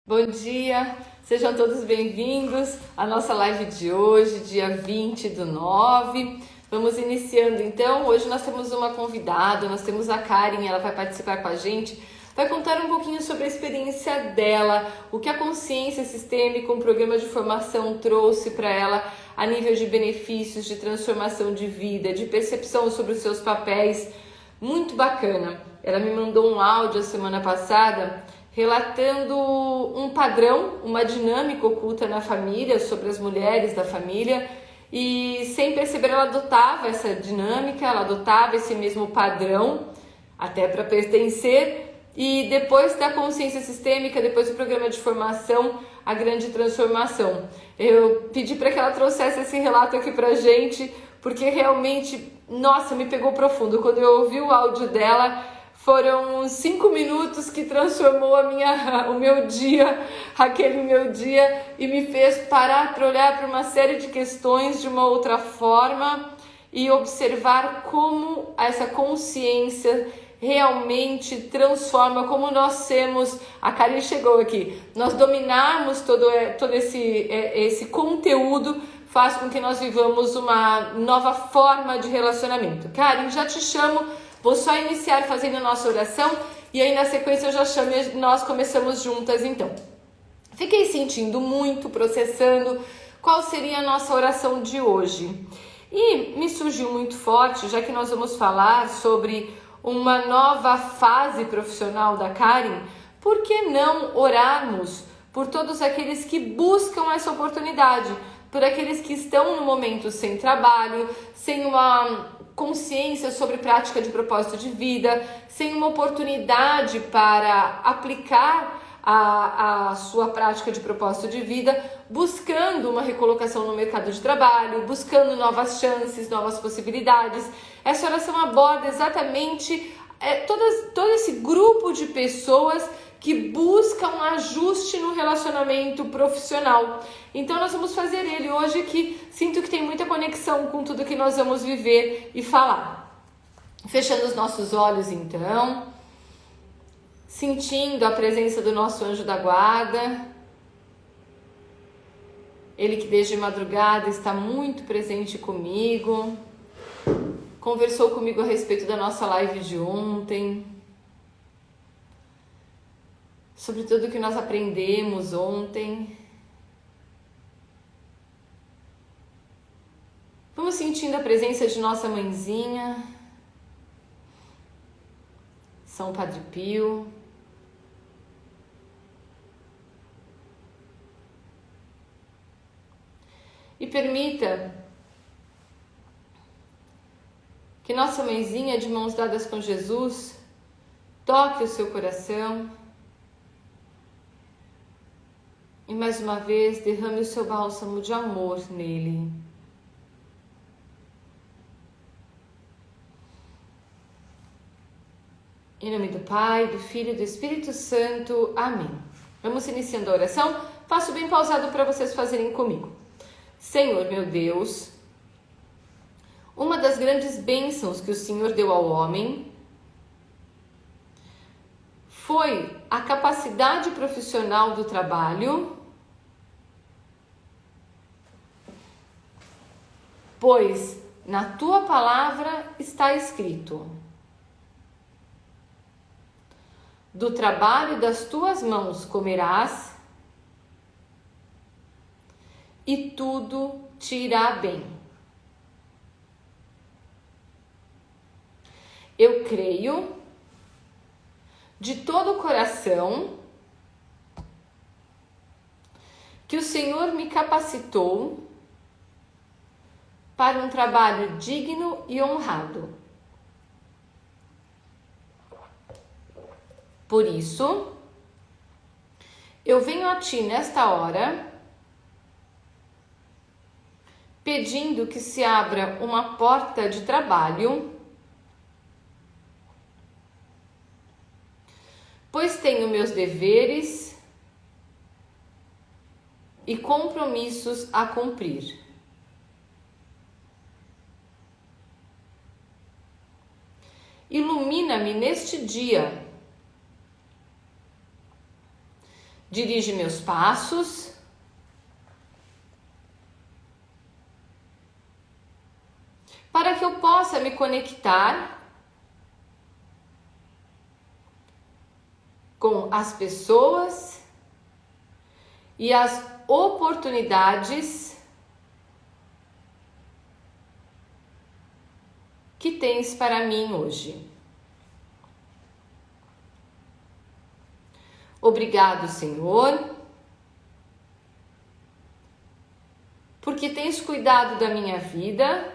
Bom dia, sejam todos bem-vindos à nossa live de hoje, dia 20/9. Vamos iniciando então. Hoje nós temos uma convidada, nós temos a Karen, ela vai participar com a gente, vai contar um pouquinho sobre a experiência dela, o que a consciência sistêmica, um programa de formação trouxe para ela a nível de benefícios, de transformação de vida, de percepção sobre os seus papéis. Muito bacana. Ela me mandou um áudio a semana passada relatando um padrão, uma dinâmica oculta na família, sobre as mulheres da família, e sem perceber ela adotava essa dinâmica, ela adotava esse mesmo padrão, até para pertencer, e depois da consciência sistêmica, depois do programa de formação, a grande transformação. Eu pedi para que ela trouxesse esse relato aqui pra gente, porque realmente, nossa, me pegou profundo. Quando eu ouvi o áudio dela, foram 5 minutos que transformou o meu dia, aquele meu dia, e me fez parar para olhar para uma série de questões de uma outra forma e observar como essa consciência realmente transforma, como nós temos, a Karen chegou aqui, nós dominarmos todo esse conteúdo faz com que nós vivamos uma nova forma de relacionamento. Karen, já te chamo. Vou só iniciar fazendo a nossa oração e aí na sequência eu já chamo e nós começamos juntas então. Fiquei sentindo muito, processando qual seria a nossa oração de hoje. E me surgiu muito forte, já que nós vamos falar sobre uma nova fase profissional da Karen, por que não orarmos por todos aqueles que buscam essa oportunidade, por aqueles que estão no momento sem trabalho, sem uma consciência sobre prática de propósito de vida, sem uma oportunidade para aplicar a sua prática de propósito de vida, buscando uma recolocação no mercado de trabalho, buscando novas chances, novas possibilidades. Essa oração aborda exatamente todo esse grupo de pessoas que buscam um ajuste no relacionamento profissional. Então nós vamos fazer ele hoje, que sinto que tem muita conexão com tudo que nós vamos viver e falar. Fechando os nossos olhos então, sentindo a presença do nosso anjo da guarda, ele que desde madrugada está muito presente comigo, conversou comigo a respeito da nossa live de ontem, sobre tudo que nós aprendemos ontem. Vamos sentindo a presença de nossa mãezinha, São Padre Pio. E permita que nossa mãezinha, de mãos dadas com Jesus, toque o seu coração e mais uma vez derrame o seu bálsamo de amor nele. Em nome do Pai, do Filho e do Espírito Santo. Amém. Vamos iniciando a oração. Faço bem pausado para vocês fazerem comigo. Senhor, meu Deus, uma das grandes bênçãos que o Senhor deu ao homem foi a capacidade profissional do trabalho, pois na tua palavra está escrito: do trabalho das tuas mãos comerás e tudo te irá bem. Eu creio de todo o coração que o Senhor me capacitou para um trabalho digno e honrado. Por isso, eu venho a Ti nesta hora, pedindo que se abra uma porta de trabalho, pois tenho meus deveres e compromissos a cumprir. Ilumina-me neste dia, dirige meus passos, para que eu possa me conectar com as pessoas e as oportunidades que tens para mim hoje. Obrigado, Senhor, porque tens cuidado da minha vida,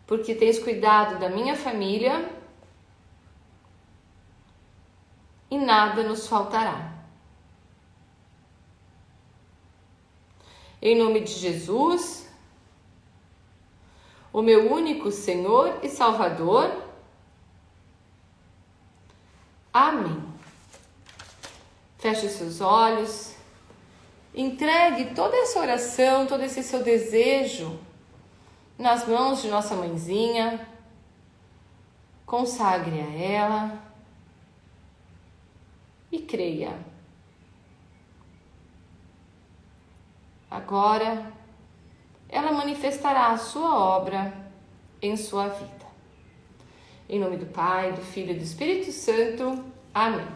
porque tens cuidado da minha família e nada nos faltará. Em nome de Jesus, o meu único Senhor e Salvador. Amém. Feche os seus olhos, entregue toda essa oração, todo esse seu desejo nas mãos de nossa mãezinha, consagre a ela e creia. Agora, ela manifestará a sua obra em sua vida. Em nome do Pai, do Filho e do Espírito Santo. Amém.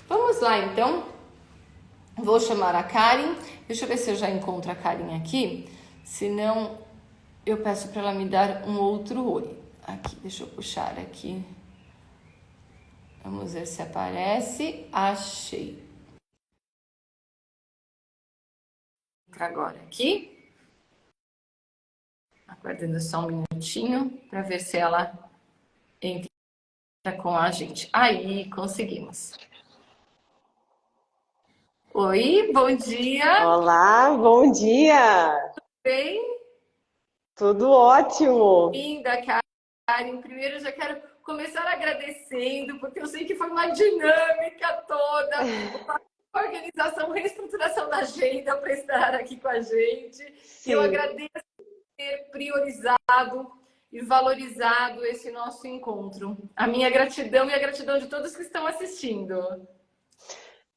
Vamos lá, então. Vou chamar a Karen. Deixa eu ver se eu já encontro a Karen aqui. Se não, eu peço para ela me dar um outro oi. Aqui, deixa eu puxar aqui. Vamos ver se aparece. Achei. Entra agora aqui. Aguardando só um minutinho para ver se ela entra com a gente. Aí, conseguimos. Oi, bom dia. Olá, bom dia! Bem? Tudo ótimo! Linda, Karen. Primeiro, eu já quero começar agradecendo, porque eu sei que foi uma dinâmica toda, uma organização, reestruturação da agenda para estar aqui com a gente. E eu Sim, agradeço ter priorizado e valorizado esse nosso encontro. A minha gratidão e a gratidão de todos que estão assistindo.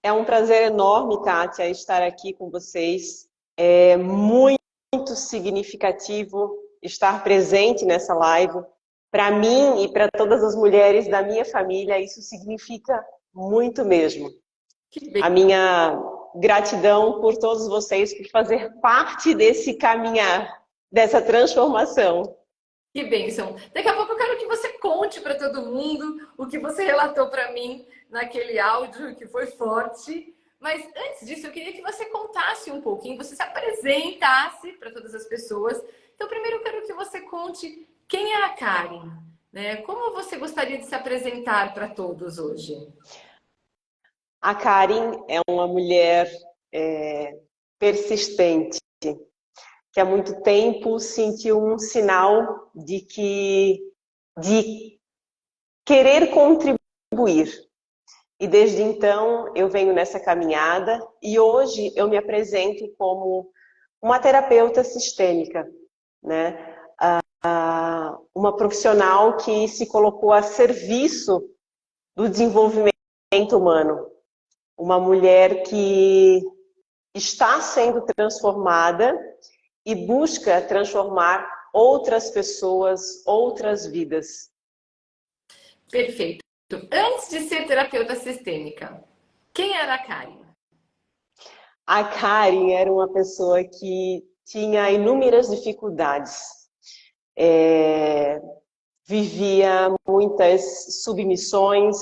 é um prazer enorme, Kátia, estar aqui com vocês. É muito significativo estar presente nessa live. Para mim e para todas as mulheres da minha família, isso significa muito mesmo. Que bem. A minha gratidão por todos vocês, por fazer parte desse caminhar, dessa transformação. Que bênção. Daqui a pouco eu quero que você conte para todo mundo o que você relatou para mim naquele áudio que foi forte. Mas antes disso, eu queria que você contasse um pouquinho, você se apresentasse para todas as pessoas. Então, primeiro eu quero que você conte quem é a Karen, né? Como você gostaria de se apresentar para todos hoje? A Karen é uma mulher persistente, que há muito tempo sentiu um sinal de querer contribuir. E desde então eu venho nessa caminhada e hoje eu me apresento como uma terapeuta sistêmica, né? Uma profissional que se colocou a serviço do desenvolvimento humano. Uma mulher que está sendo transformada e busca transformar outras pessoas, outras vidas. Perfeito. Antes de ser terapeuta sistêmica, quem era a Karen? A Karen era uma pessoa que tinha inúmeras dificuldades. Vivia muitas submissões,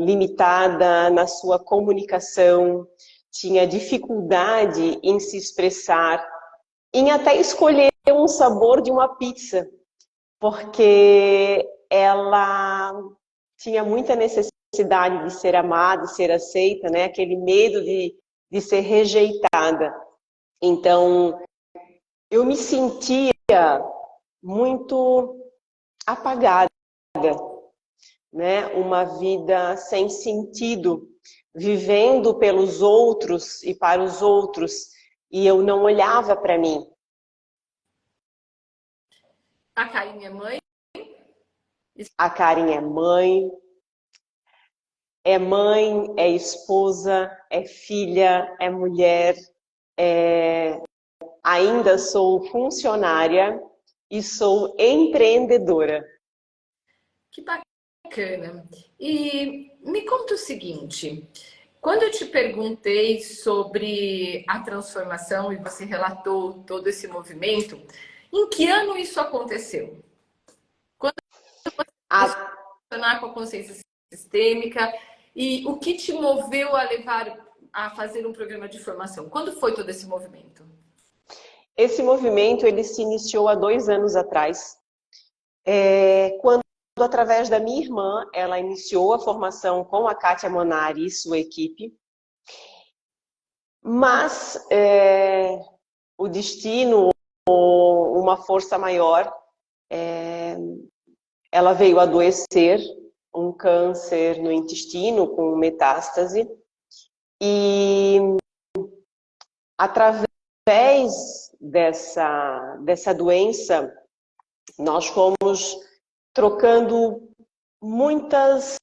limitada na sua comunicação, tinha dificuldade em se expressar, em até escolher um sabor de uma pizza, porque ela tinha muita necessidade de ser amada, de ser aceita, né? Aquele medo de ser rejeitada. Então, eu me sentia muito apagada, né? Uma vida sem sentido, vivendo pelos outros e para os outros, e eu não olhava para mim. A Karen é mãe? A Karen é mãe, é mãe, é esposa, é filha, é mulher, ainda sou funcionária e sou empreendedora. Que bacana. E me conta o seguinte, quando eu te perguntei sobre a transformação e você relatou todo esse movimento, em que ano isso aconteceu? Quando você A- funcionar com a consciência sistêmica e o que te moveu a levar a fazer um programa de formação? Quando foi todo esse movimento? Esse movimento ele se iniciou há 2 anos atrás, quando, através da minha irmã, ela iniciou a formação com a Kátia Monari e sua equipe, mas o destino, ou uma força maior, ela veio adoecer, um câncer no intestino com metástase, e através dessa doença, nós fomos trocando muitos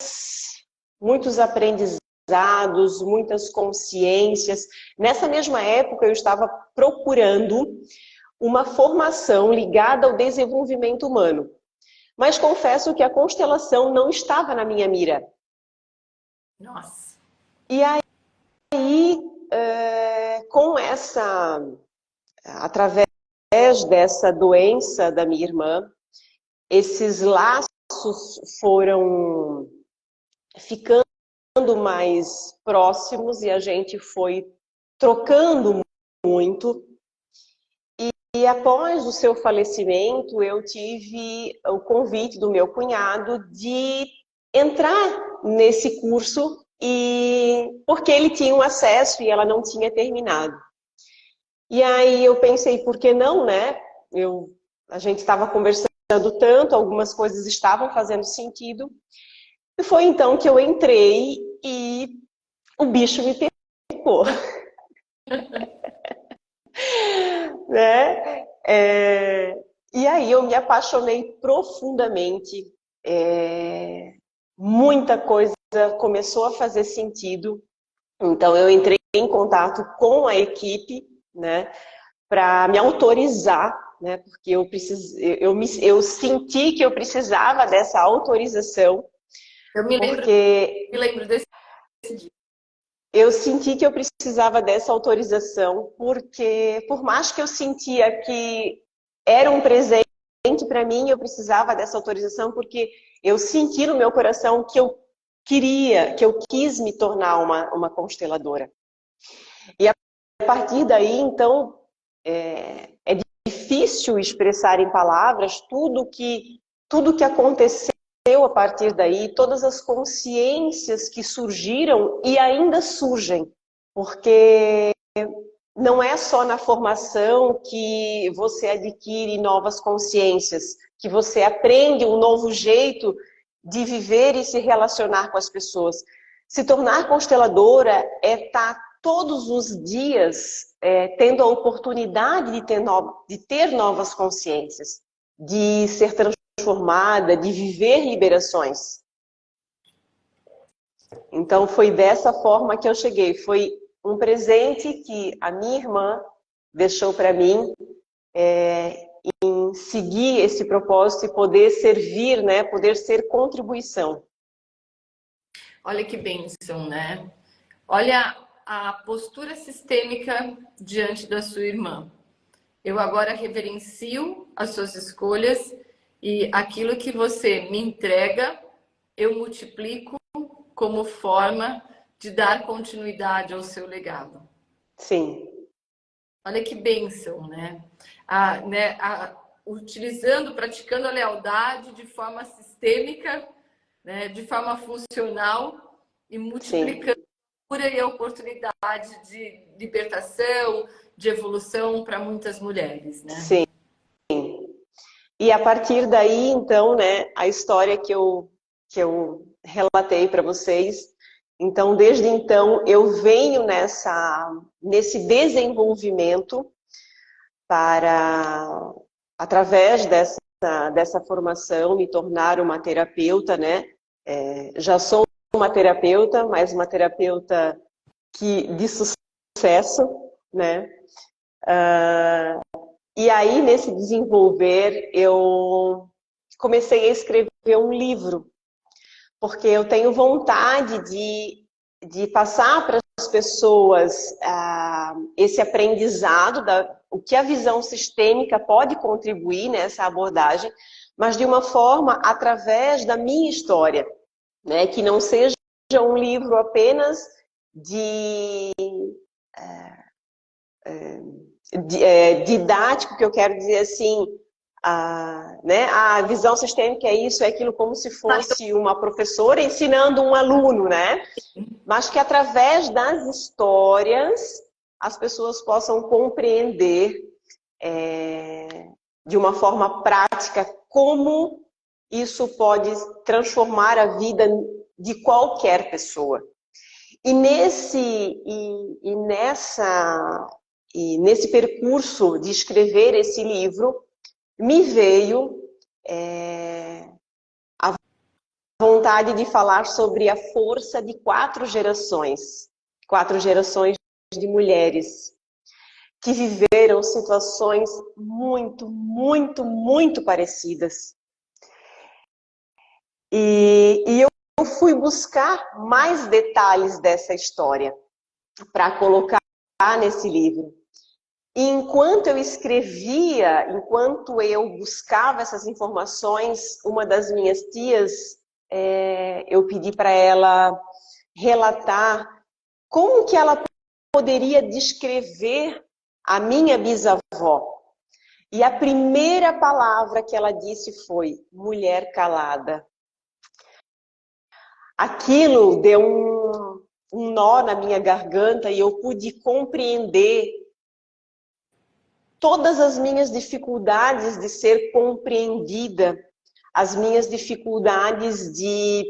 aprendizados, muitas consciências. Nessa mesma época, eu estava procurando uma formação ligada ao desenvolvimento humano. Mas confesso que a constelação não estava na minha mira. Nossa. E aí, através dessa doença da minha irmã, esses laços foram ficando mais próximos e a gente foi trocando muito. E após o seu falecimento, eu tive o convite do meu cunhado de entrar nesse curso, porque ele tinha um acesso e ela não tinha terminado. E aí eu pensei, por que não, né? A gente estava conversando tanto, algumas coisas estavam fazendo sentido. E foi então que eu entrei e o bicho me picou. Né? E aí eu me apaixonei profundamente. Muita coisa começou a fazer sentido. Então eu entrei em contato com a equipe, né, para me autorizar, né, porque eu senti que eu precisava dessa autorização. Eu me lembro desse dia. Eu senti que eu precisava dessa autorização, porque por mais que eu sentia que era um presente para mim, eu precisava dessa autorização, porque eu senti no meu coração que eu quis me tornar uma consteladora. E a partir daí, então, é difícil expressar em palavras tudo que aconteceu a partir daí, todas as consciências que surgiram e ainda surgem, porque não é só na formação que você adquire novas consciências, que você aprende um novo jeito de viver e se relacionar com as pessoas. Se tornar consteladora é estar todos os dias tendo a oportunidade de ter novas consciências, de ser transformada, de viver liberações. Então foi dessa forma que eu cheguei. Foi um presente que a minha irmã deixou para mim, em seguir esse propósito e poder servir, né? Poder ser contribuição. Olha que bênção, né? Olha a postura sistêmica diante da sua irmã. Eu agora reverencio as suas escolhas e aquilo que você me entrega, eu multiplico como forma de dar continuidade ao seu legado. Sim. Olha que bênção, né? Utilizando, praticando a lealdade de forma sistêmica, né? De forma funcional e multiplicando a cura e a oportunidade de libertação, de evolução para muitas mulheres, né? Sim. E a partir daí, então, né, a história que eu relatei para vocês. Então, desde então, eu venho nesse desenvolvimento para, através dessa formação, me tornar uma terapeuta, né? Já sou uma terapeuta, mas uma terapeuta de sucesso, né? E aí, nesse desenvolver, eu comecei a escrever um livro, porque eu tenho vontade de passar para as pessoas esse aprendizado, o que a visão sistêmica pode contribuir nessa abordagem, mas de uma forma através da minha história, né? Que não seja um livro apenas didático, que eu quero dizer assim, né, a visão sistêmica é isso, é aquilo, como se fosse uma professora ensinando um aluno, né? Mas que através das histórias as pessoas possam compreender de uma forma prática como isso pode transformar a vida de qualquer pessoa. E nesse percurso de escrever esse livro, me veio a vontade de falar sobre a força de 4 gerações de mulheres que viveram situações muito, muito, muito parecidas. E eu fui buscar mais detalhes dessa história para colocar nesse livro. E enquanto eu escrevia, enquanto eu buscava essas informações, uma das minhas tias, eu pedi para ela relatar como que ela poderia descrever a minha bisavó. E a primeira palavra que ela disse foi mulher calada. Aquilo deu um nó na minha garganta e eu pude compreender todas as minhas dificuldades de ser compreendida, as minhas dificuldades de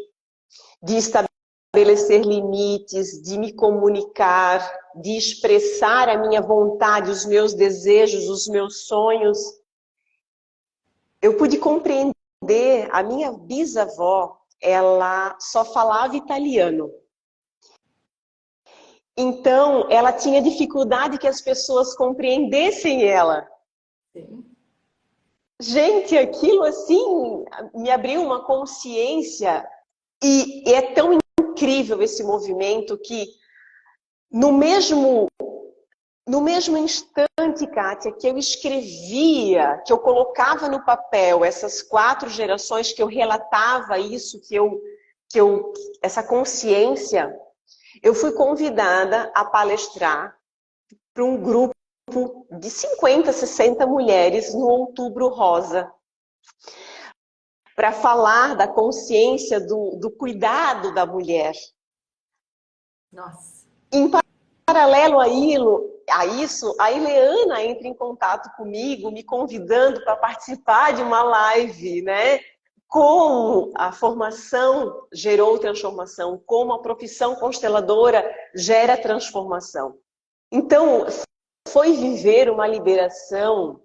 estabelecer limites, de me comunicar, de expressar a minha vontade, os meus desejos, os meus sonhos. Eu pude compreender, a minha bisavó, ela só falava italiano. Então, ela tinha dificuldade que as pessoas compreendessem ela. Sim. Gente, aquilo assim me abriu uma consciência e é tão incrível esse movimento que no mesmo instante, Kátia, que eu escrevia, que eu colocava no papel essas 4 gerações, que eu relatava isso, essa consciência, eu fui convidada a palestrar para um grupo de 50, 60 mulheres no Outubro Rosa, para falar da consciência do cuidado da mulher. Nossa. Em paralelo a isso, a Ileana entra em contato comigo, me convidando para participar de uma live, né? Como a formação gerou transformação, como a profissão consteladora gera transformação. Então, foi viver uma liberação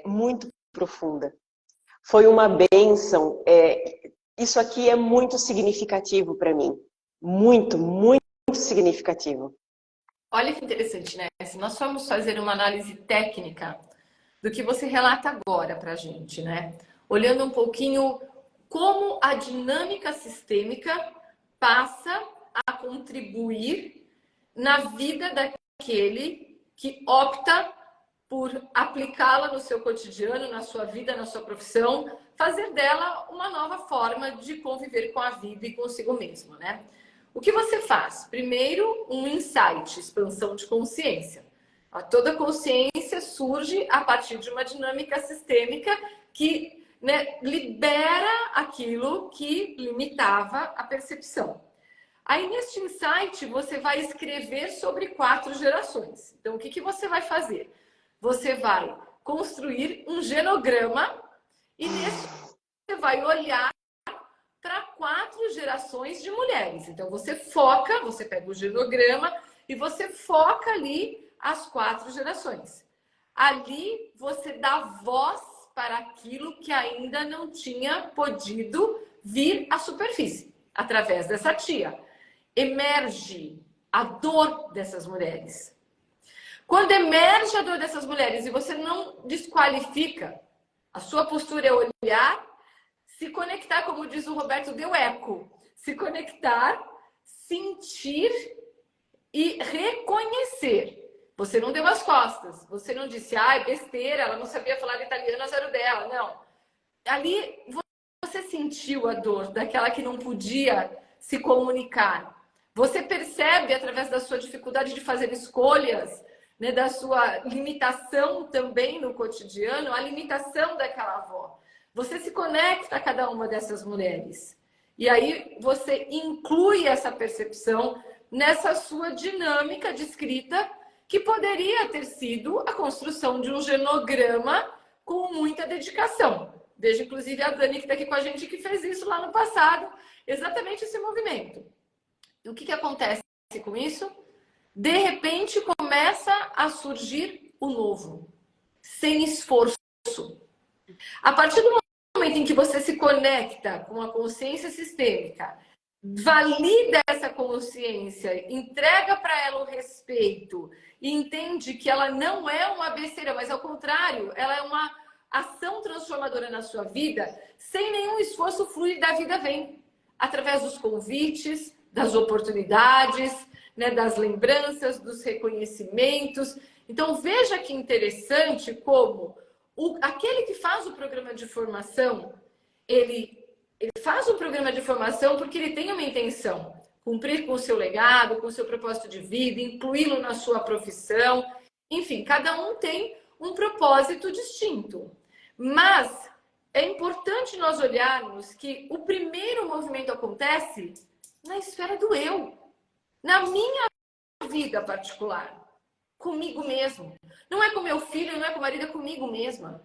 muito profunda. Foi uma bênção. Isso aqui é muito significativo para mim. Muito, muito significativo. Olha que interessante, né? Se nós formos fazer uma análise técnica do que você relata agora para a gente, né? Olhando um pouquinho como a dinâmica sistêmica passa a contribuir na vida daquele que opta por aplicá-la no seu cotidiano, na sua vida, na sua profissão, fazer dela uma nova forma de conviver com a vida e consigo mesmo, né? O que você faz? Primeiro, um insight, expansão de consciência. Toda consciência surge a partir de uma dinâmica sistêmica que, né, libera aquilo que limitava a percepção. Aí, neste insight, você vai escrever sobre 4 gerações. Então, o que você vai fazer? Você vai construir um genograma e nesse você vai olhar para 4 gerações de mulheres. Então, você pega o genograma e você foca ali as 4 gerações. Ali, você dá voz para aquilo que ainda não tinha podido vir à superfície. através dessa tia, emerge a dor dessas mulheres. Quando emerge a dor dessas mulheres e você não desqualifica, a sua postura é olhar, se conectar, como diz o Roberto, deu eco. Se conectar, sentir e reconhecer. Você não deu as costas. Você não disse, ah, é besteira, ela não sabia falar italiano, azar o dela. Não. Ali você sentiu a dor daquela que não podia se comunicar. Você percebe, através da sua dificuldade de fazer escolhas, né, da sua limitação também no cotidiano, a limitação daquela avó. Você se conecta a cada uma dessas mulheres. E aí você inclui essa percepção nessa sua dinâmica de escrita, que poderia ter sido a construção de um genograma com muita dedicação. Veja, inclusive, a Dani, que está aqui com a gente, que fez isso lá no passado, exatamente esse movimento. E o que acontece com isso? De repente, começa a surgir o novo, sem esforço. A partir do momento em que você se conecta com a consciência sistêmica, valida essa consciência, entrega para ela o respeito e entende que ela não é uma besteira, mas ao contrário, ela é uma ação transformadora na sua vida, sem nenhum esforço, flui da vida vem. Através dos convites, das oportunidades, né, das lembranças, dos reconhecimentos. Então, veja que interessante como aquele que faz o programa de formação, ele faz o programa de formação porque ele tem uma intenção, cumprir com o seu legado, com o seu propósito de vida, incluí-lo na sua profissão. Enfim, cada um tem um propósito distinto. Mas é importante nós olharmos que o primeiro movimento acontece na esfera do eu, na minha vida particular, comigo mesmo. Não é com meu filho, não é com o marido, é comigo mesma.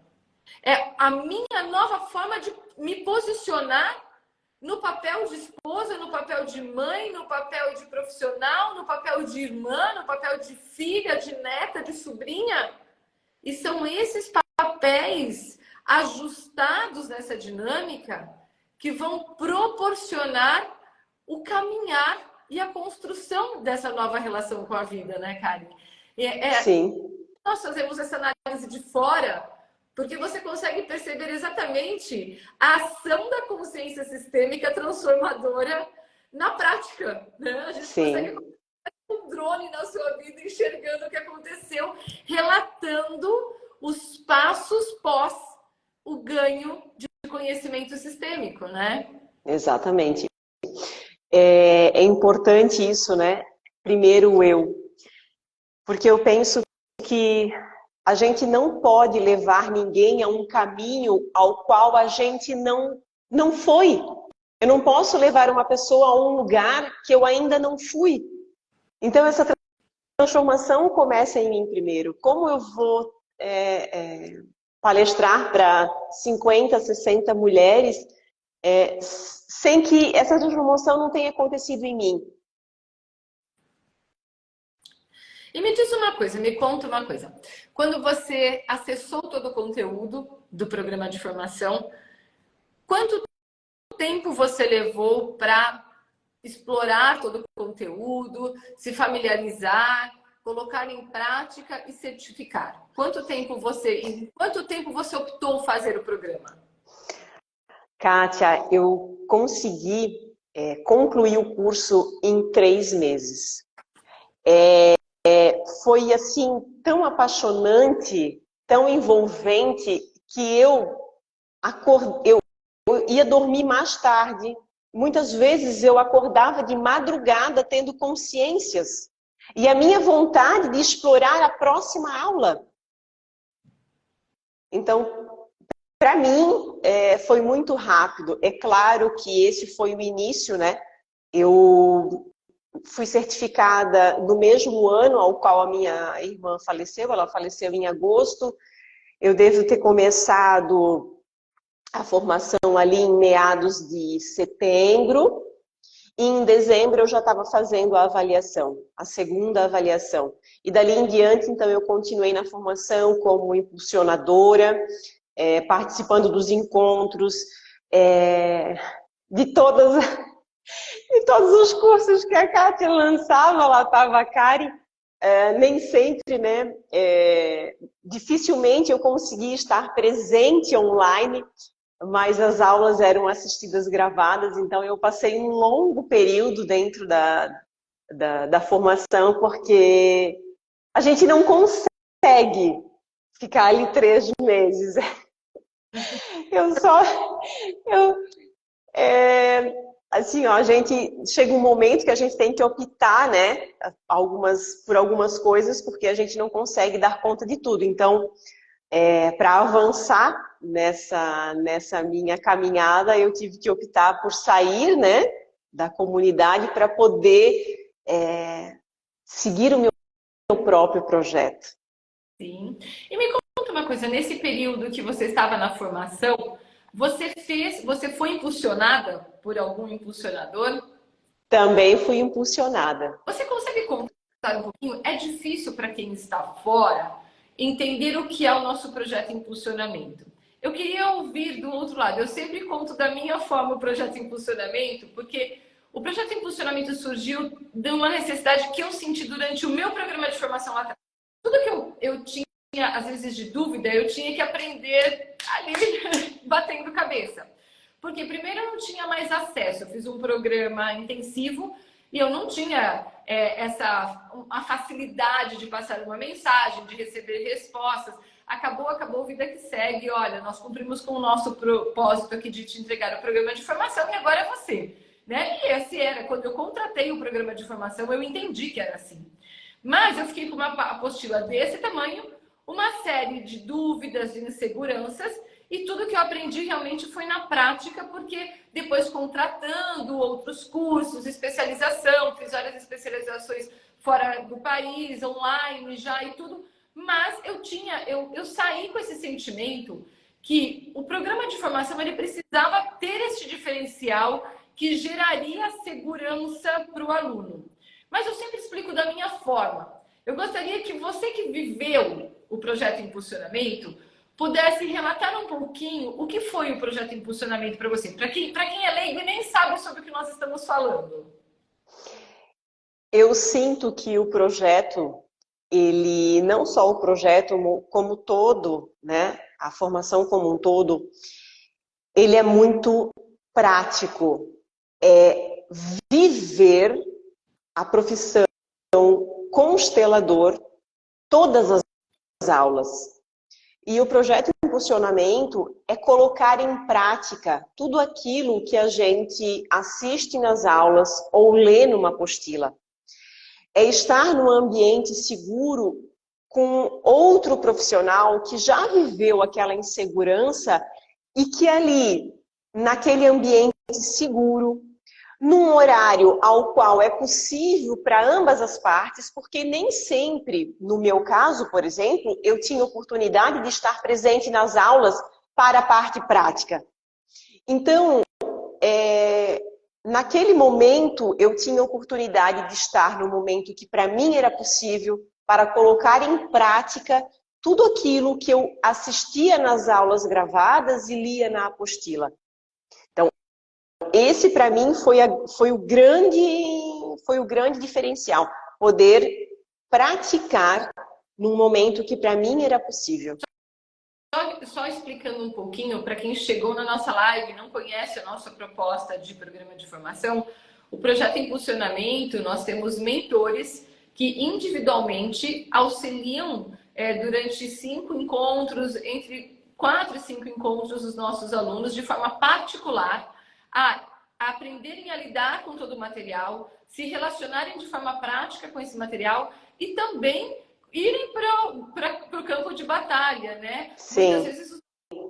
É a minha nova forma de me posicionar no papel de esposa, no papel de mãe, no papel de profissional, no papel de irmã, no papel de filha, de neta, de sobrinha. E são esses papéis ajustados nessa dinâmica que vão proporcionar o caminhar e a construção dessa nova relação com a vida, né, Karen? Sim. Nós fazemos essa análise de fora, porque você consegue perceber exatamente a ação da consciência sistêmica transformadora na prática, né? A gente consegue um drone na sua vida enxergando o que aconteceu, relatando os passos pós o ganho de conhecimento sistêmico, né? Exatamente. É importante isso, né? Primeiro o eu. Porque eu penso que a gente não pode levar ninguém a um caminho ao qual a gente não foi. Eu não posso levar uma pessoa a um lugar que eu ainda não fui. Então, essa transformação começa em mim primeiro. Como eu vou palestrar para 50, 60 mulheres sem que essa transformação não tenha acontecido em mim? E me diz uma coisa, me conta uma coisa. Quando você acessou todo o conteúdo do programa de formação, quanto tempo você levou para explorar todo o conteúdo, se familiarizar, colocar em prática e certificar? Em quanto tempo você optou fazer o programa? Kátia, eu consegui concluir o curso em 3 meses. Foi assim tão apaixonante, tão envolvente, que eu ia dormir mais tarde. Muitas vezes eu acordava de madrugada tendo consciências. E a minha vontade de explorar a próxima aula. Então, para mim, foi muito rápido. É claro que esse foi o início, né? Eu fui certificada no mesmo ano ao qual a minha irmã faleceu. Ela faleceu em agosto. Eu devo ter começado a formação ali em meados de setembro. E em dezembro eu já estava fazendo a avaliação, a segunda avaliação. E dali em diante, então, eu continuei na formação como impulsionadora, participando dos encontros, de todas Em todos os cursos que a Kátia lançava, lá estava a Karen. Nem sempre, né? Dificilmente eu conseguia estar presente online, mas as aulas eram assistidas gravadas, então eu passei um longo período dentro da formação, porque a gente não consegue ficar ali 3 meses. Eu só. Eu, assim, ó, a gente chega um momento que a gente tem que optar, né, por algumas coisas, porque a gente não consegue dar conta de tudo. Então, para avançar nessa minha caminhada, eu tive que optar por sair, né, da comunidade para poder seguir o meu próprio projeto. Sim. E me conta uma coisa, nesse período que você estava na formação, você foi impulsionada por algum impulsionador? Também fui impulsionada. Você consegue contar um pouquinho? É difícil para quem está fora entender o que é o nosso projeto Impulsionamento. Eu queria ouvir do outro lado. Eu sempre conto da minha forma o projeto Impulsionamento, porque o projeto Impulsionamento surgiu de uma necessidade que eu senti durante o meu programa de formação lá atrás. Tudo que eu tinha, às vezes, de dúvida, eu tinha que aprender ali, batendo cabeça. Porque primeiro eu não tinha mais acesso. Eu fiz um programa intensivo e eu não tinha a facilidade de passar uma mensagem, de receber respostas. Acabou, vida que segue. Olha, nós cumprimos com o nosso propósito aqui de te entregar o programa de formação e agora é você. Né? E esse era, quando eu contratei o programa de formação, eu entendi que era assim. Mas eu fiquei com uma apostila desse tamanho, uma série de dúvidas, de inseguranças, e tudo que eu aprendi realmente foi na prática, porque depois contratando outros cursos, especialização, fiz várias especializações fora do país, online já e tudo, mas eu saí com esse sentimento que o programa de formação ele precisava ter esse diferencial que geraria segurança para o aluno. Mas eu sempre explico da minha forma. Eu gostaria que você que viveu o projeto Impulsionamento pudesse relatar um pouquinho o que foi o projeto Impulsionamento para você. Para quem é leigo e nem sabe sobre o que nós estamos falando. Eu sinto que o projeto, ele não só o projeto como todo, né, a formação como um todo, ele é muito prático. É viver a profissão constelador todas as aulas. E o projeto de impulsionamento é colocar em prática tudo aquilo que a gente assiste nas aulas ou lê numa apostila. É estar num ambiente seguro com outro profissional que já viveu aquela insegurança e que ali, naquele ambiente seguro, num horário ao qual é possível para ambas as partes, porque nem sempre, no meu caso, por exemplo, eu tinha oportunidade de estar presente nas aulas para a parte prática. Então, naquele momento, eu tinha oportunidade de estar no momento que para mim era possível, para colocar em prática tudo aquilo que eu assistia nas aulas gravadas e lia na apostila. Esse, para mim, foi o grande diferencial. Poder praticar num momento que, para mim, era possível. Só explicando um pouquinho, para quem chegou na nossa live e não conhece a nossa proposta de programa de formação, o projeto Impulsionamento, nós temos mentores que individualmente auxiliam durante 5 encontros, entre 4 e 5 encontros, os nossos alunos, de forma particular, a aprenderem a lidar com todo o material, se relacionarem de forma prática com esse material e também irem para o campo de batalha, né? Sim. Muitas vezes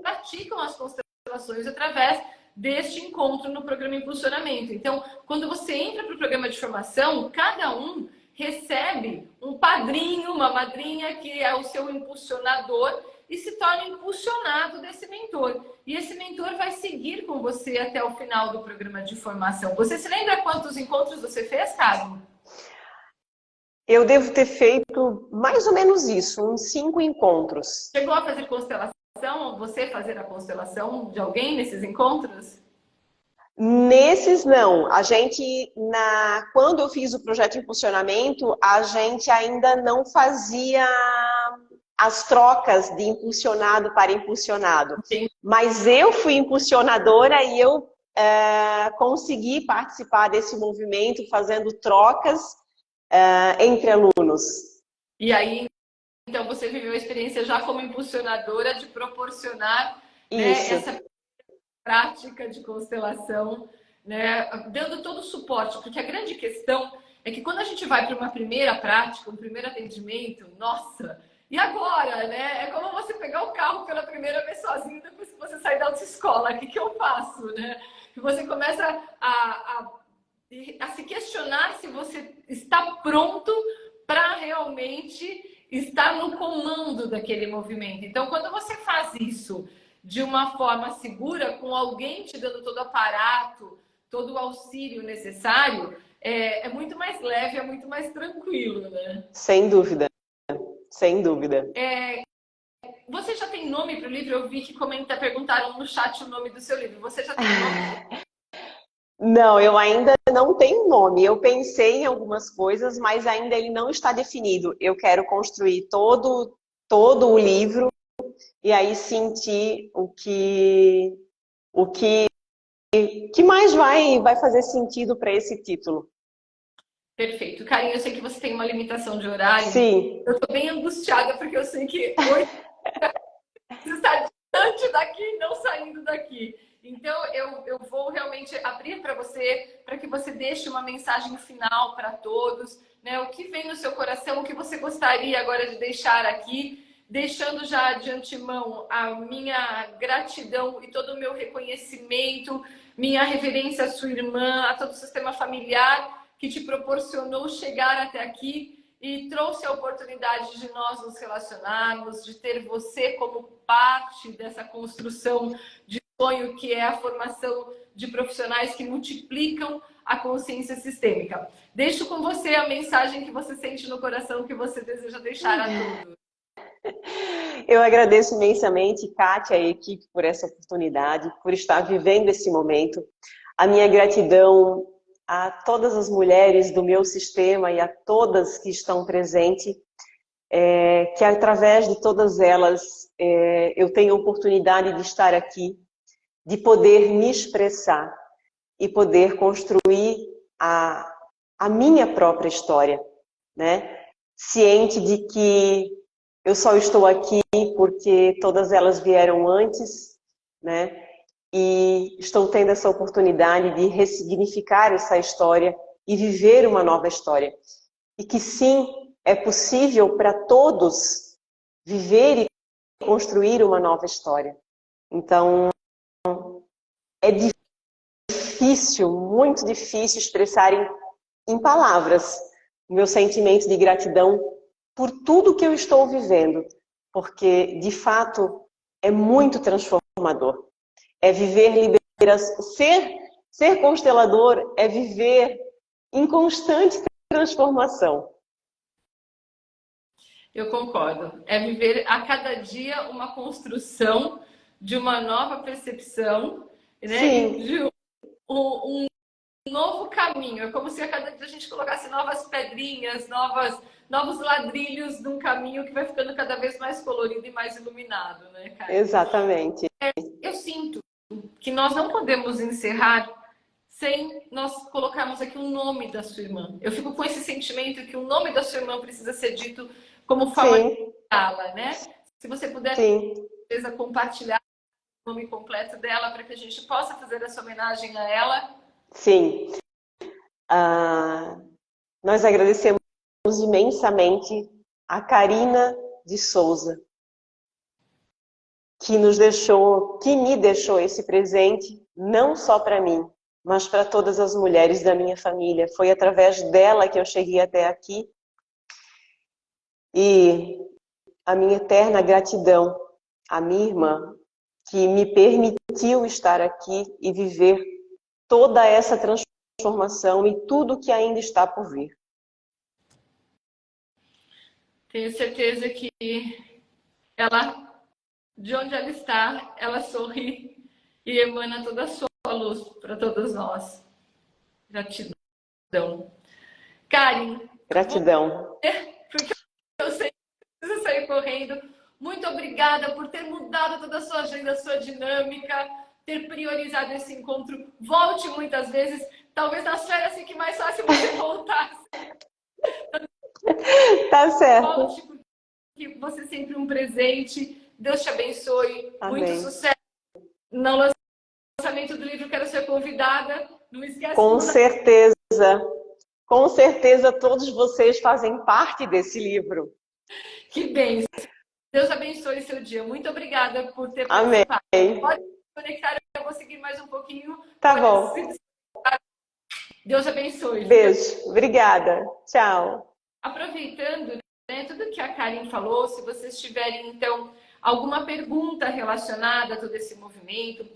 praticam as constelações através deste encontro no programa Impulsionamento. Então, quando você entra para o programa de formação, cada um recebe um padrinho, uma madrinha que é o seu impulsionador e se torna impulsionado desse mentor. E esse mentor vai seguir com você até o final do programa de formação. Você se lembra quantos encontros você fez, Carmen? Eu devo ter feito mais ou menos isso, uns 5 encontros. Chegou a fazer constelação? Você fazer a constelação de alguém nesses encontros? Nesses não. A gente, quando eu fiz o projeto Impulsionamento, a gente ainda não fazia as trocas de impulsionado para impulsionado. Sim. Mas eu fui impulsionadora e eu consegui participar desse movimento fazendo trocas entre alunos. E aí, então, você viveu a experiência já como impulsionadora de proporcionar, né, Isso. essa prática de constelação, né, dando todo o suporte, porque a grande questão é que quando a gente vai para uma primeira prática, um primeiro atendimento, nossa, e agora, né? É como você pegar o carro pela primeira vez sozinho depois que você sai da autoescola, o que que eu faço, né? E você começa a se questionar se você está pronto para realmente estar no comando daquele movimento. Então, quando você faz isso de uma forma segura, com alguém te dando todo o aparato, todo o auxílio necessário, é muito mais leve, é muito mais tranquilo, né? Sem dúvida, sem dúvida. Você já tem nome para o livro? Eu vi que perguntaram no chat o nome do seu livro. Você já tem nome? Não, eu ainda não tenho nome. Eu pensei em algumas coisas, mas ainda ele não está definido. Eu quero construir todo o livro e aí sentir o que mais vai fazer sentido para esse título. Perfeito. Carinho, eu sei que você tem uma limitação de horário. Sim. Eu tô bem angustiada porque eu sei que hoje você está distante daqui e não saindo daqui. Então, eu vou realmente abrir para você, para que você deixe uma mensagem final para todos, né? O que vem no seu coração, o que você gostaria agora de deixar aqui, deixando já de antemão a minha gratidão e todo o meu reconhecimento, minha reverência à sua irmã, a todo o sistema familiar que te proporcionou chegar até aqui e trouxe a oportunidade de nós nos relacionarmos, de ter você como parte dessa construção de sonho que é a formação de profissionais que multiplicam a consciência sistêmica. Deixo com você a mensagem que você sente no coração, que você deseja deixar a todos. Eu agradeço imensamente, Kátia, e a equipe, por essa oportunidade, por estar vivendo esse momento. A minha gratidão a todas as mulheres do meu sistema e a todas que estão presentes, que através de todas elas eu tenho a oportunidade de estar aqui, de poder me expressar e poder construir a minha própria história, né? Ciente de que eu só estou aqui porque todas elas vieram antes, né? E estou tendo essa oportunidade de ressignificar essa história e viver uma nova história. E que sim, é possível para todos viver e construir uma nova história. Então, é difícil, muito difícil expressar em palavras o meu sentimento de gratidão por tudo que eu estou vivendo, porque, de fato, é muito transformador. É viver liberação. Ser constelador é viver em constante transformação. Eu concordo. É viver a cada dia uma construção de uma nova percepção, né? E Sim, de um novo caminho. É como se a cada dia a gente colocasse novas pedrinhas, novos ladrilhos de um caminho que vai ficando cada vez mais colorido e mais iluminado, né, cara? exatamente. Eu sinto que nós não podemos encerrar sem nós colocarmos aqui o nome da sua irmã. Eu fico com esse sentimento que o nome da sua irmã precisa ser dito como forma de Sim, fala, né? Se você puder, sim, compartilhar o nome completo dela para que a gente possa fazer essa homenagem a ela. sim. Nós agradecemos imensamente a Karina de Souza, que me deixou esse presente, não só para mim, mas para todas as mulheres da minha família. Foi através dela que eu cheguei até aqui. E a minha eterna gratidão à minha irmã, que me permitiu estar aqui e viver toda essa transformação e tudo que ainda está por vir. Tenho certeza que ela, de onde ela está, ela sorri e emana toda a sua sua luz para todos nós. Gratidão. Karen. Gratidão. Porque eu sei que precisa sair correndo. Muito obrigada por ter mudado toda a sua agenda, a sua dinâmica, ter priorizado esse encontro. Volte muitas vezes. Talvez nas férias fique mais fácil você voltar. Tá certo. Volte, porque você é sempre um presente. Deus te abençoe. Amém. Muito sucesso no lançamento do livro. Quero ser convidada. Não esquece. Com certeza. Com certeza todos vocês fazem parte desse livro. Que bem. Deus abençoe seu dia. Muito obrigada por ter participado. Amém. Pode conectar, eu vou seguir mais um pouquinho. Tá bom. Deus abençoe. Beijo. Obrigada. Tchau. Aproveitando, né, tudo que a Karen falou, se vocês tiverem, então, alguma pergunta relacionada a todo esse movimento,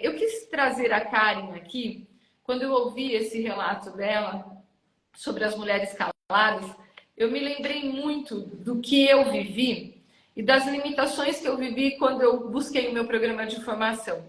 eu quis trazer a Karen aqui, quando eu ouvi esse relato dela sobre as mulheres caladas, eu me lembrei muito do que eu vivi e das limitações que eu vivi quando eu busquei o meu programa de formação.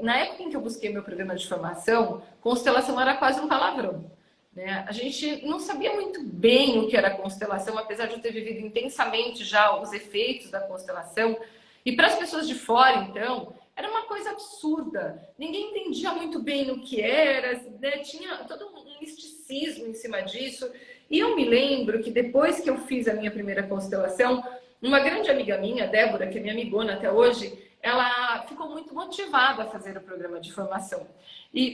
Na época em que eu busquei meu programa de formação, constelação era quase um palavrão, né? A gente não sabia muito bem o que era constelação, apesar de eu ter vivido intensamente já os efeitos da constelação. E para as pessoas de fora, então, era uma coisa absurda. Ninguém entendia muito bem o que era, né? Tinha todo um misticismo em cima disso. E eu me lembro que depois que eu fiz a minha primeira constelação, uma grande amiga minha, Débora, que é minha amigona até hoje, ela ficou muito motivada a fazer o programa de formação.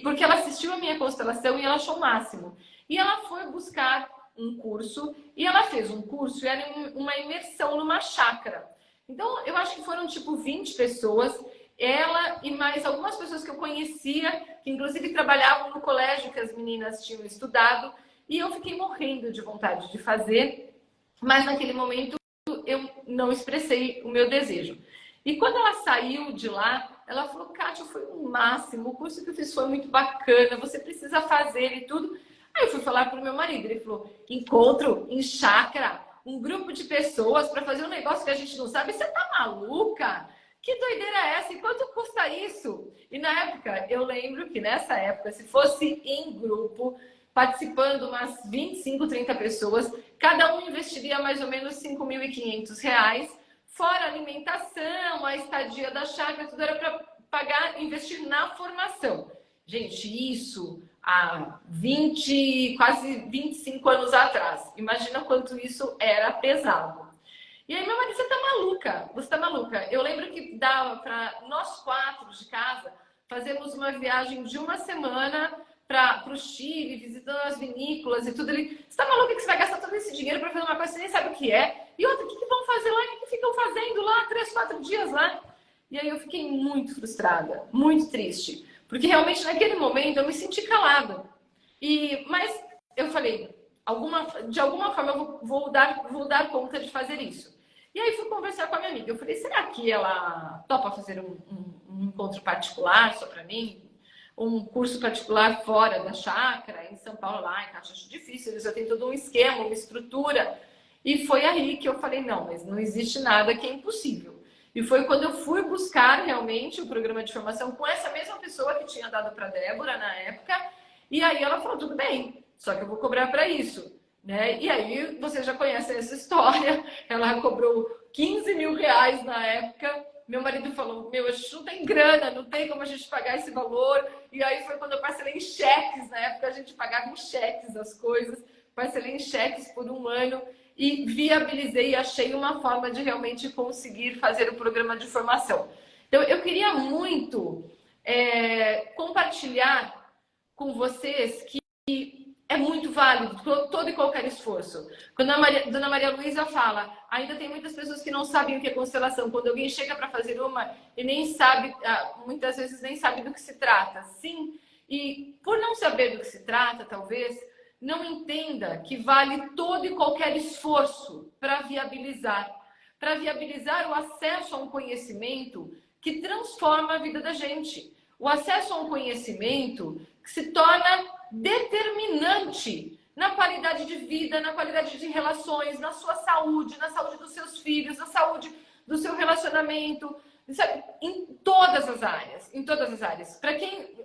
Porque ela assistiu a minha constelação e ela achou o máximo. E ela foi buscar um curso, e ela fez um curso, e era uma imersão numa chácara. Então, eu acho que foram tipo 20 pessoas, ela e mais algumas pessoas que eu conhecia, que inclusive trabalhavam no colégio que as meninas tinham estudado, e eu fiquei morrendo de vontade de fazer, mas naquele momento eu não expressei o meu desejo. E quando ela saiu de lá, ela falou: Kátia, foi o máximo, o curso que eu fiz foi muito bacana, você precisa fazer e tudo. Aí eu fui falar para o meu marido, ele falou: encontro em chácara, um grupo de pessoas para fazer um negócio que a gente não sabe, você tá maluca? Que doideira é essa? E quanto custa isso? E na época, eu lembro que nessa época, se fosse em grupo, participando umas 25, 30 pessoas, cada um investiria mais ou menos R$ 5.500, fora a alimentação, a estadia da chácara, tudo era para pagar, investir na formação. Gente, isso há 20, quase 25 anos atrás. Imagina quanto isso era pesado. E aí meu marido: você tá maluca? Você tá maluca? Eu lembro que dava para nós 4 de casa fazermos uma viagem de uma semana para o Chile, visitando as vinícolas e tudo. Ele: você tá maluca que você vai gastar todo esse dinheiro para fazer uma coisa que você nem sabe o que é? E outra, o que vão fazer lá? O que ficam fazendo lá 3, 4 dias lá? E aí eu fiquei muito frustrada, muito triste. Porque realmente naquele momento eu me senti calada. Mas eu falei: de alguma forma eu vou dar conta de fazer isso. E aí fui conversar com a minha amiga. Eu falei: será que ela topa fazer um encontro particular só para mim? Um curso particular fora da chácara, em São Paulo, lá em Caixa? Acho difícil, eles já têm todo um esquema, uma estrutura. E foi aí que eu falei: não, mas não existe nada que é impossível. E foi quando eu fui buscar realmente o programa de formação com essa mesma pessoa que tinha dado para a Débora na época. E aí ela falou: tudo bem, só que eu vou cobrar para isso, né? E aí você já conhece essa história. Ela cobrou R$ 15.000 na época. Meu marido falou: meu, a gente não tem grana, não tem como a gente pagar esse valor. E aí foi quando eu parcelei em cheques. Na época a gente pagava em cheques as coisas. Parcelei em cheques por um ano e viabilizei e achei uma forma de realmente conseguir fazer o programa de formação. Então, eu queria muito compartilhar com vocês que é muito válido todo e qualquer esforço. Quando a Dona Maria Luísa fala: ainda tem muitas pessoas que não sabem o que é constelação. Quando alguém chega para fazer uma e nem sabe, muitas vezes nem sabe do que se trata. Sim, e por não saber do que se trata, talvez não entenda que vale todo e qualquer esforço para viabilizar o acesso a um conhecimento que transforma a vida da gente. O acesso a um conhecimento que se torna determinante na qualidade de vida, na qualidade de relações, na sua saúde, na saúde dos seus filhos, na saúde do seu relacionamento, sabe, em todas as áreas, em todas as áreas. Para quem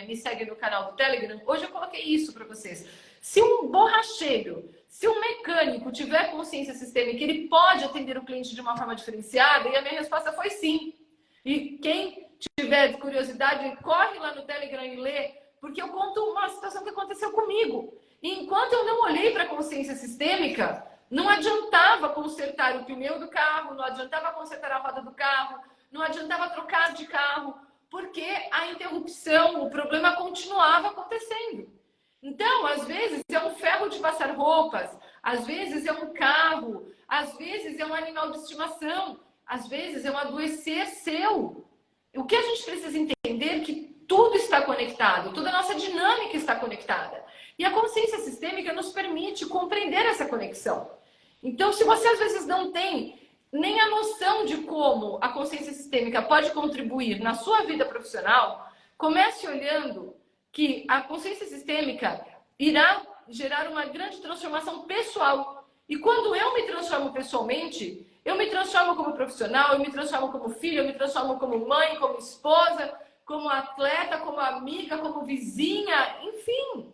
me segue no canal do Telegram, hoje eu coloquei isso para vocês. Se um borracheiro, se um mecânico tiver consciência sistêmica, ele pode atender o cliente de uma forma diferenciada? E a minha resposta foi sim. E quem tiver curiosidade, corre lá no Telegram e lê, porque eu conto uma situação que aconteceu comigo. E enquanto eu não olhei para a consciência sistêmica, não adiantava consertar o pneu do carro, não adiantava consertar a roda do carro, não adiantava trocar de carro, porque a interrupção, o problema continuava acontecendo. Então, às vezes é um ferro de passar roupas, às vezes é um carro, às vezes é um animal de estimação, às vezes é um adoecer seu. O que a gente precisa entender é que tudo está conectado, toda a nossa dinâmica está conectada. E a consciência sistêmica nos permite compreender essa conexão. Então, se você às vezes não tem nem a noção de como a consciência sistêmica pode contribuir na sua vida profissional, comece olhando que a consciência sistêmica irá gerar uma grande transformação pessoal. E quando eu me transformo pessoalmente, eu me transformo como profissional, eu me transformo como filho, eu me transformo como mãe, como esposa, como atleta, como amiga, como vizinha, enfim,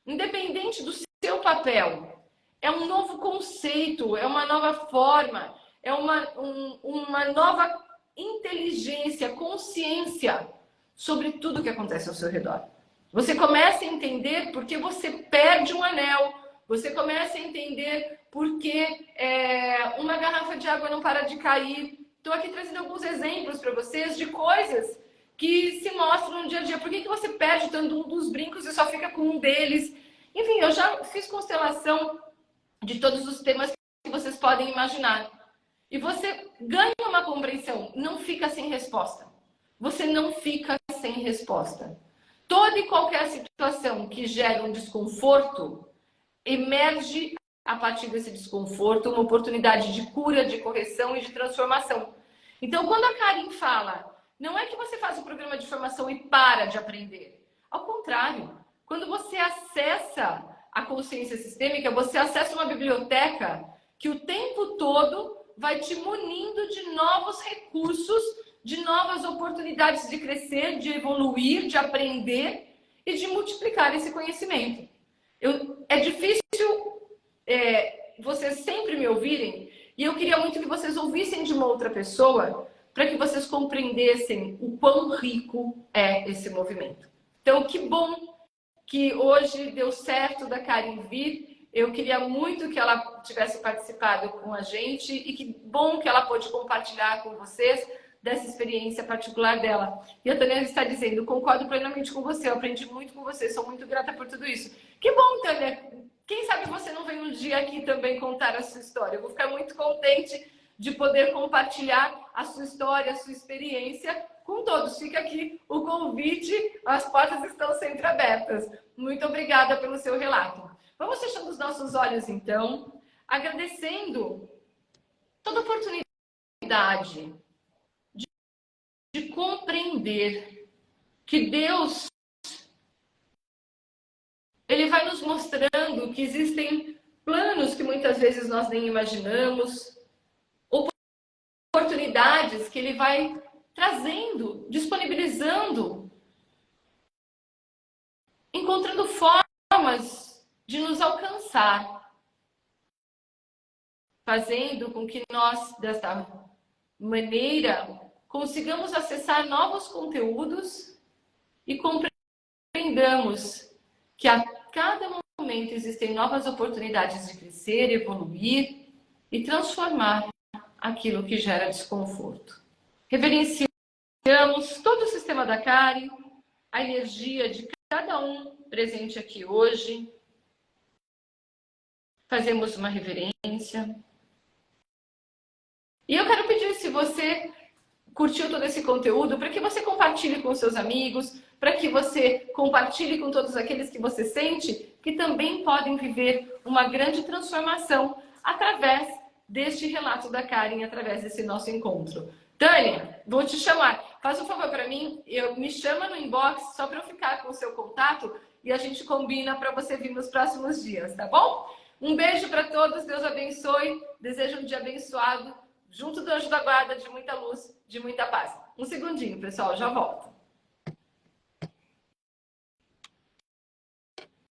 independente do seu papel. É um novo conceito, é uma nova forma, é uma nova inteligência, consciência sobre tudo que acontece ao seu redor. Você começa a entender por que você perde um anel, você começa a entender por que uma garrafa de água não para de cair. Estou aqui trazendo alguns exemplos para vocês de coisas que se mostram no dia a dia. Por que você perde tanto um dos brincos e só fica com um deles? Enfim, eu já fiz constelação de todos os temas que vocês podem imaginar. E você ganha uma compreensão, não fica sem resposta. Você não fica sem resposta. Toda e qualquer situação que gera um desconforto, emerge a partir desse desconforto uma oportunidade de cura, de correção e de transformação. Então, quando a Karen fala, não é que você faz um programa de formação e para de aprender. Ao contrário, quando você acessa a consciência sistêmica, você acessa uma biblioteca que o tempo todo vai te munindo de novos recursos, de novas oportunidades de crescer, de evoluir, de aprender e de multiplicar esse conhecimento. É difícil vocês sempre me ouvirem e eu queria muito que vocês ouvissem de uma outra pessoa para que vocês compreendessem o quão rico é esse movimento. Então, que bom que hoje deu certo da Karen vir. Eu queria muito que ela tivesse participado com a gente e que bom que ela pôde compartilhar com vocês dessa experiência particular dela. E a Tânia está dizendo, concordo plenamente com você, eu aprendi muito com você, sou muito grata por tudo isso. Que bom, Tânia! Quem sabe você não vem um dia aqui também contar a sua história. Eu vou ficar muito contente de poder compartilhar a sua história, a sua experiência com todos. Fica aqui o convite, as portas estão sempre abertas. Muito obrigada pelo seu relato. Vamos fechando os nossos olhos, então, agradecendo toda oportunidade de compreender que Deus, Ele vai nos mostrando que existem planos que muitas vezes nós nem imaginamos, oportunidades que Ele vai trazendo, disponibilizando, encontrando formas de nos alcançar, fazendo com que nós, desta maneira, consigamos acessar novos conteúdos e compreendamos que a cada momento existem novas oportunidades de crescer, evoluir e transformar aquilo que gera desconforto. Reverenciamos todo o sistema da Karen, a energia de cada um presente aqui hoje. Fazemos uma reverência. E eu quero pedir, se você curtiu todo esse conteúdo, para que você compartilhe com seus amigos, para que você compartilhe com todos aqueles que você sente que também podem viver uma grande transformação através deste relato da Karen, através desse nosso encontro. Tânia, vou te chamar. Faz um favor para mim, me chama no inbox só para eu ficar com o seu contato e a gente combina para você vir nos próximos dias, tá bom? Um beijo para todos, Deus abençoe, desejo um dia abençoado. junto do anjo da guarda, de muita luz, de muita paz. Um segundinho, pessoal, já volto.